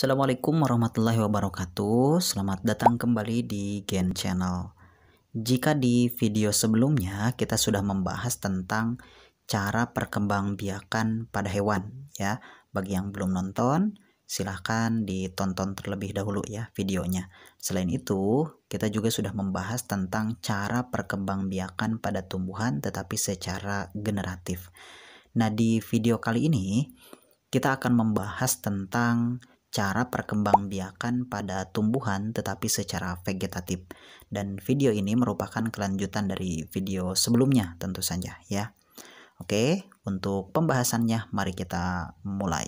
Assalamualaikum warahmatullahi wabarakatuh. Selamat datang kembali di Gen Channel. Jika di video sebelumnya kita sudah membahas tentang cara perkembangbiakan pada hewan ya. Bagi yang belum nonton, silahkan ditonton terlebih dahulu ya videonya. Selain itu, kita juga sudah membahas tentang cara perkembangbiakan pada tumbuhan tetapi secara generatif. Nah, di video kali ini kita akan membahas tentang cara perkembangbiakan pada tumbuhan tetapi secara vegetatif. Dan video ini merupakan kelanjutan dari video sebelumnya tentu saja ya. Oke, untuk pembahasannya mari kita mulai.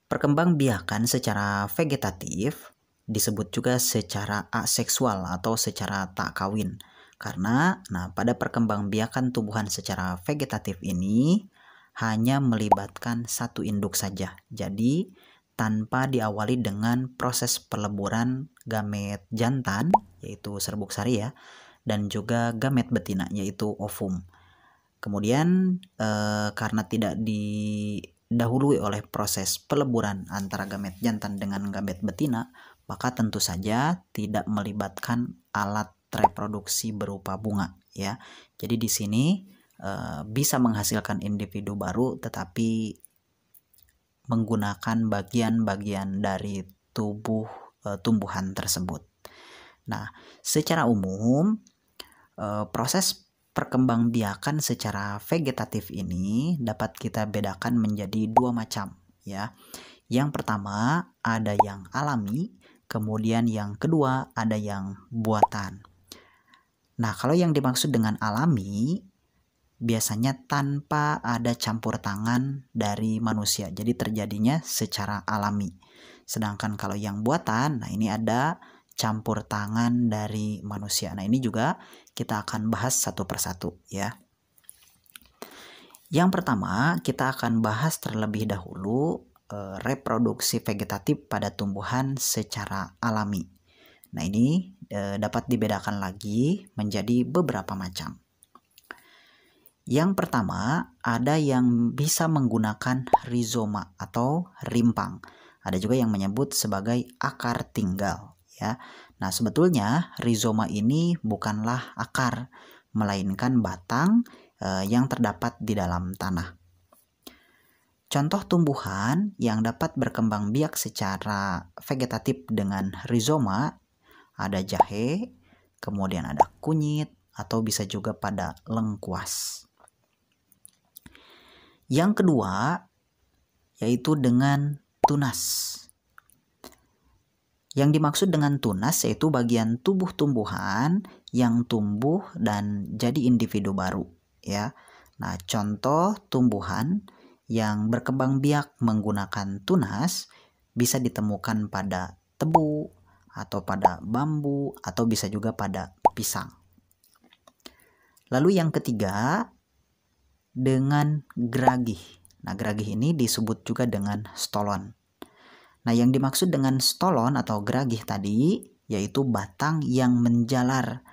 Perkembangbiakan secara vegetatif disebut juga secara aseksual atau secara tak kawin. Karena pada perkembangbiakan tumbuhan secara vegetatif ini hanya melibatkan satu induk saja. Jadi tanpa diawali dengan proses peleburan gamet jantan yaitu serbuk sari ya, dan juga gamet betina yaitu ovum. Kemudian karena tidak didahului oleh proses peleburan antara gamet jantan dengan gamet betina, maka tentu saja tidak melibatkan alat reproduksi berupa bunga ya. Jadi di sini bisa menghasilkan individu baru tetapi menggunakan bagian-bagian dari tubuh tumbuhan tersebut. Nah, secara umum proses perkembangbiakan secara vegetatif ini dapat kita bedakan menjadi dua macam ya. Yang pertama ada yang alami, kemudian yang kedua ada yang buatan. Nah, kalau yang dimaksud dengan alami biasanya tanpa ada campur tangan dari manusia. Jadi terjadinya secara alami. Sedangkan kalau yang buatan, nah ini ada campur tangan dari manusia. Nah, ini juga kita akan bahas satu persatu ya. Yang pertama, kita akan bahas terlebih dahulu reproduksi vegetatif pada tumbuhan secara alami. Nah, ini dapat dibedakan lagi menjadi beberapa macam. Yang pertama, ada yang bisa menggunakan rizoma atau rimpang. Ada juga yang menyebut sebagai akar tinggal ya. Nah, sebetulnya rizoma ini bukanlah akar, melainkan batang yang terdapat di dalam tanah. Contoh tumbuhan yang dapat berkembang biak secara vegetatif dengan rizoma ada jahe, kemudian ada kunyit, atau bisa juga pada lengkuas. Yang kedua yaitu dengan tunas. Yang dimaksud dengan tunas yaitu bagian tubuh tumbuhan yang tumbuh dan jadi individu baru ya. Nah, contoh tumbuhan yang berkembang biak menggunakan tunas bisa ditemukan pada tebu atau pada bambu atau bisa juga pada pisang. Lalu yang ketiga dengan geragih. Nah, geragih ini disebut juga dengan stolon. Nah, yang dimaksud dengan stolon atau geragih tadi yaitu batang yang menjalar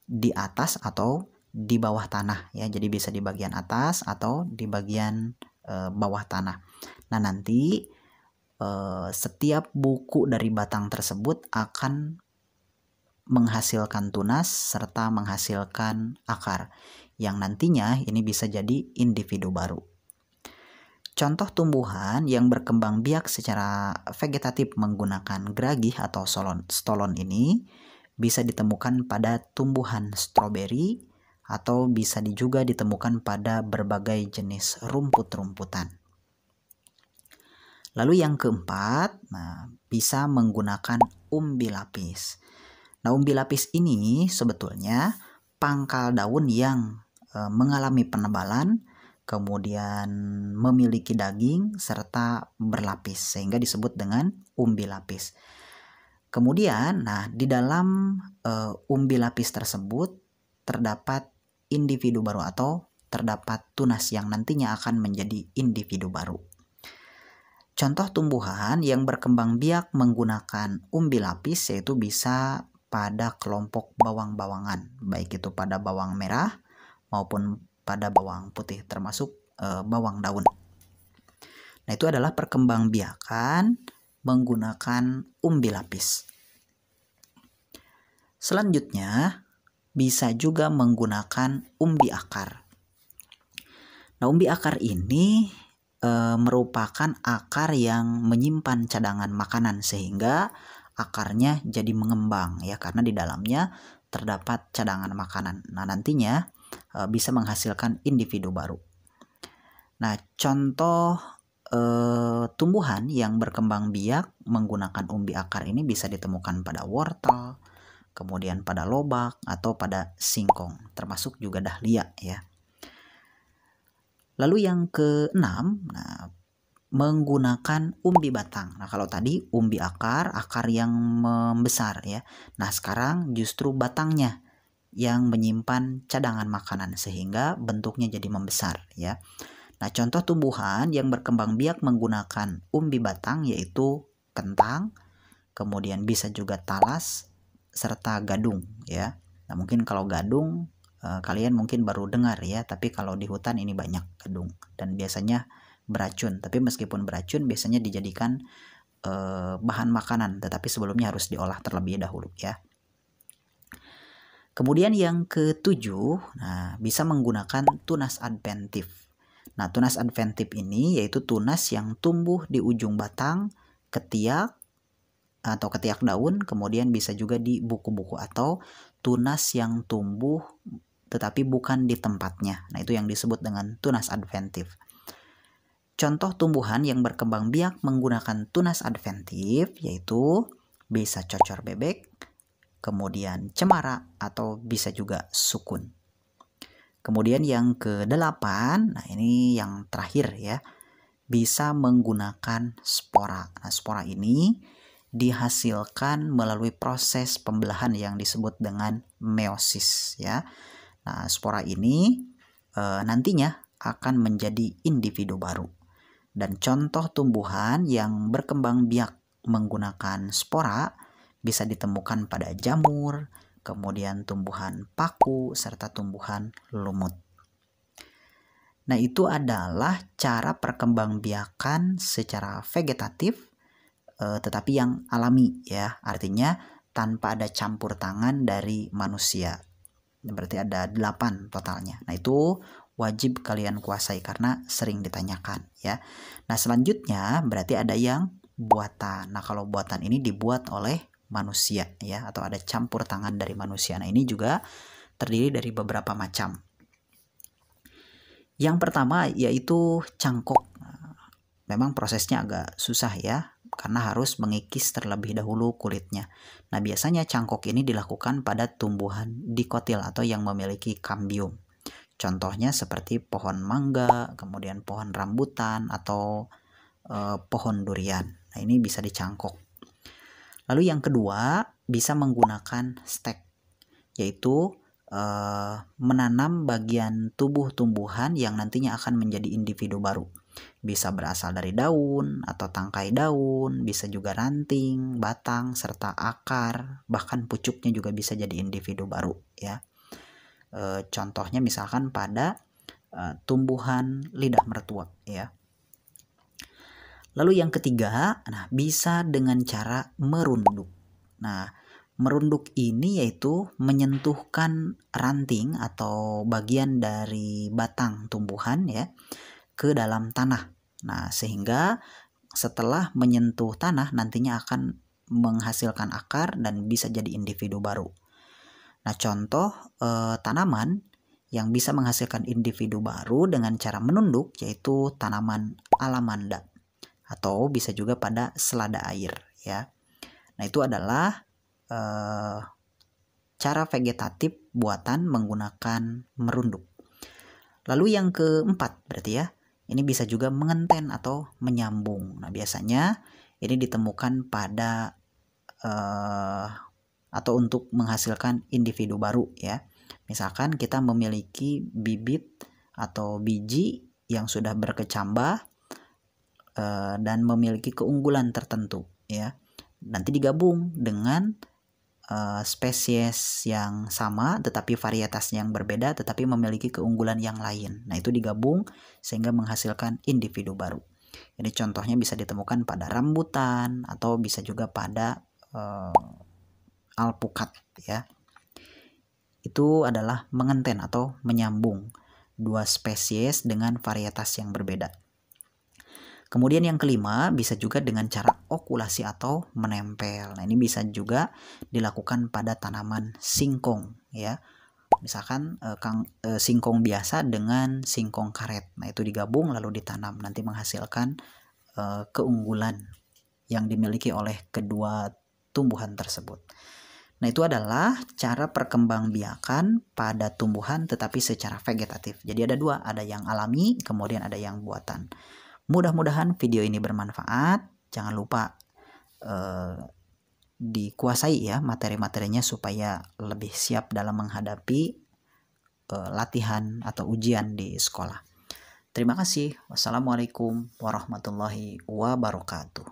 di atas atau di bawah tanah ya. Jadi bisa di bagian atas atau di bagian bawah tanah. Nah, nanti setiap buku dari batang tersebut akan menghasilkan tunas serta menghasilkan akar yang nantinya ini bisa jadi individu baru. Contoh tumbuhan yang berkembang biak secara vegetatif menggunakan geragih atau stolon ini bisa ditemukan pada tumbuhan stroberi atau bisa juga ditemukan pada berbagai jenis rumput-rumputan. Lalu yang keempat, bisa menggunakan umbi lapis. Nah, umbi lapis ini sebetulnya pangkal daun yang mengalami penebalan, kemudian memiliki daging serta berlapis sehingga disebut dengan umbi lapis. Kemudian, di dalam umbi lapis tersebut terdapat individu baru atau terdapat tunas yang nantinya akan menjadi individu baru. Contoh tumbuhan yang berkembang biak menggunakan umbi lapis yaitu bisa pada kelompok bawang-bawangan, baik itu pada bawang merah maupun pada bawang putih termasuk bawang daun. Nah, itu adalah perkembangbiakan menggunakan umbi lapis. Selanjutnya, bisa juga menggunakan umbi akar. Nah, umbi akar ini merupakan akar yang menyimpan cadangan makanan sehingga akarnya jadi mengembang ya, karena di dalamnya terdapat cadangan makanan. Nah, nantinya bisa menghasilkan individu baru. Nah, contoh tumbuhan yang berkembang biak menggunakan umbi akar ini bisa ditemukan pada wortel, kemudian pada lobak atau pada singkong, termasuk juga dahlia ya. Lalu yang keenam, nah, menggunakan umbi batang. Nah, kalau tadi umbi akar yang membesar ya. Nah, sekarang justru batangnya yang menyimpan cadangan makanan sehingga bentuknya jadi membesar ya. Nah, contoh tumbuhan yang berkembang biak menggunakan umbi batang yaitu kentang, kemudian bisa juga talas serta gadung ya. Nah, mungkin kalau gadung kalian mungkin baru dengar ya, tapi kalau di hutan ini banyak gadung dan biasanya beracun. Tapi meskipun beracun biasanya dijadikan bahan makanan, tetapi sebelumnya harus diolah terlebih dahulu ya. Kemudian yang ketujuh, nah, bisa menggunakan tunas adventif. Nah, tunas adventif ini yaitu tunas yang tumbuh di ujung batang, ketiak atau ketiak daun, kemudian bisa juga di buku-buku, atau tunas yang tumbuh tetapi bukan di tempatnya. Nah, itu yang disebut dengan tunas adventif. Contoh tumbuhan yang berkembang biak menggunakan tunas adventif yaitu bisa cocor bebek, kemudian cemara, atau bisa juga sukun. Kemudian yang kedelapan, nah ini yang terakhir ya, bisa menggunakan spora. Nah, spora ini dihasilkan melalui proses pembelahan yang disebut dengan meiosis ya. Nah, spora ini nantinya akan menjadi individu baru. Dan contoh tumbuhan yang berkembang biak menggunakan spora bisa ditemukan pada jamur, kemudian tumbuhan paku, serta tumbuhan lumut. Nah, itu adalah cara perkembangbiakan secara vegetatif tetapi yang alami ya. Artinya tanpa ada campur tangan dari manusia. Berarti ada 8 totalnya. Nah, itu wajib kalian kuasai karena sering ditanyakan ya. Nah, selanjutnya berarti ada yang buatan. Nah, kalau buatan ini dibuat oleh manusia ya, atau ada campur tangan dari manusia. Nah, ini juga terdiri dari beberapa macam. Yang pertama yaitu cangkok. Memang prosesnya agak susah ya, karena harus mengikis terlebih dahulu kulitnya. Nah, biasanya cangkok ini dilakukan pada tumbuhan dikotil atau yang memiliki kambium. Contohnya seperti pohon mangga, kemudian pohon rambutan, atau pohon durian. Nah, ini bisa dicangkok. Lalu yang kedua, bisa menggunakan stek, yaitu menanam bagian tubuh tumbuhan yang nantinya akan menjadi individu baru. Bisa berasal dari daun atau tangkai daun, bisa juga ranting, batang, serta akar, bahkan pucuknya juga bisa jadi individu baru ya. Contohnya misalkan pada tumbuhan lidah mertua ya. Lalu yang ketiga, nah, bisa dengan cara merunduk. Nah, merunduk ini yaitu menyentuhkan ranting atau bagian dari batang tumbuhan ya ke dalam tanah. Nah, sehingga setelah menyentuh tanah nantinya akan menghasilkan akar dan bisa jadi individu baru. Nah, contoh tanaman yang bisa menghasilkan individu baru dengan cara menunduk yaitu tanaman alamanda, atau bisa juga pada selada air ya. Nah, itu adalah cara vegetatif buatan menggunakan merunduk. Lalu yang keempat berarti ya, ini bisa juga mengenten atau menyambung. Nah, biasanya ini ditemukan pada atau untuk menghasilkan individu baru ya. Misalkan kita memiliki bibit atau biji yang sudah berkecambah dan memiliki keunggulan tertentu ya. Nanti digabung dengan spesies yang sama tetapi varietasnya yang berbeda tetapi memiliki keunggulan yang lain. Nah, itu digabung sehingga menghasilkan individu baru. Ini contohnya bisa ditemukan pada rambutan atau bisa juga pada alpukat ya. Itu adalah mengenten atau menyambung dua spesies dengan varietas yang berbeda. Kemudian yang kelima bisa juga dengan cara okulasi atau menempel. Nah, ini bisa juga dilakukan pada tanaman singkong ya. Misalkan singkong biasa dengan singkong karet. Nah, itu digabung lalu ditanam, nanti menghasilkan keunggulan yang dimiliki oleh kedua tumbuhan tersebut. Nah, itu adalah cara perkembangbiakan pada tumbuhan tetapi secara vegetatif. Jadi ada dua, ada yang alami, kemudian ada yang buatan. Mudah-mudahan video ini bermanfaat. Jangan lupa dikuasai ya materi-materinya supaya lebih siap dalam menghadapi latihan atau ujian di sekolah. Terima kasih. Wassalamualaikum warahmatullahi wabarakatuh.